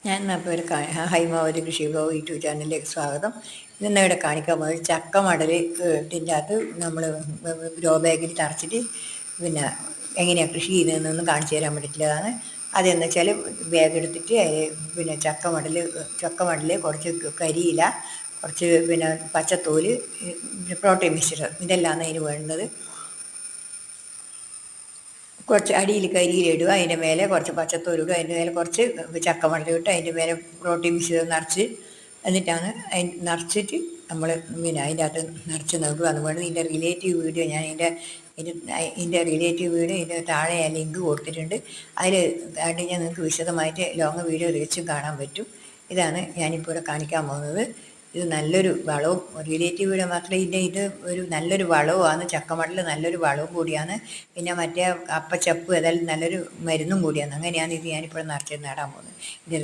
ഞാൻ അപ്പോൾ ഹൈമാവതി കൃഷിഭവൻ യൂട്യൂബ് ചാനലിലേക്ക് സ്വാഗതം. ഇന്ന് ഇവിടെ കാണിക്കാൻ പോകുന്നത് ചക്ക മടൽ ഇതിൻ്റെ അകത്ത് നമ്മൾ ഗ്രോ ബാഗിൽ തറച്ചിട്ട് പിന്നെ എങ്ങനെയാണ് കൃഷി ചെയ്തതെന്നൊന്നും കാണിച്ചു തരാൻ വേണ്ടിയിട്ടുള്ളതാണ്. അതെന്ന് വെച്ചാൽ ബാഗ് എടുത്തിട്ട് പിന്നെ ചക്ക മടൽ കുറച്ച് കരിയില, കുറച്ച് പിന്നെ പച്ചത്തോല്, പ്രോട്ടീൻ മിക്സ്ചർ, ഇതെല്ലാം അതിന് വേണ്ടത്. കുറച്ച് അടിയിൽ കരിയിലിടുക, അതിൻ്റെ മേലെ കുറച്ച് പച്ചത്തോലിടുക, അതിൻ്റെ മേലെ കുറച്ച് ചക്കമടൽ ഇട്ട് അതിൻ്റെ മേലെ പ്രോട്ടീൻ മിക്സ് നിറച്ച്, എന്നിട്ടാണ് നിറച്ചിട്ട് നമ്മൾ പിന്നെ അതിൻ്റെ അകത്ത് നിറച്ച് നടുക. അതുകൊണ്ട് ഇതിൻ്റെ റിലേറ്റീവ് വീഡിയോ ഞാൻ ഇതിൻ്റെ റിലേറ്റീവ് വീഡിയോ ഇതിൻ്റെ താഴെ ഞാൻ ലിങ്ക് കൊടുത്തിട്ടുണ്ട്. അതിൽ കഴിഞ്ഞാൽ നിങ്ങൾക്ക് വിശദമായിട്ട് ലോങ് വീഡിയോ തിരിച്ചും കാണാൻ പറ്റും. ഇതാണ് ഞാനിപ്പോൾ ഇവിടെ കാണിക്കാൻ പോകുന്നത്. ഇത് നല്ലൊരു വളവും റിലേറ്റീവ് വീഡിയോ മാത്രമേ ഇത് ഒരു നല്ലൊരു വളവുമാണ്. ചക്കമടൽ നല്ലൊരു വളവും കൂടിയാണ്. പിന്നെ മറ്റേ അപ്പച്ചപ്പ് ഏതായാലും നല്ലൊരു മരുന്നും കൂടിയാണ്. അങ്ങനെയാണ് ഇത് ഞാനിപ്പോൾ നിറച്ച് നടാൻ പോകുന്നത്. ഇത്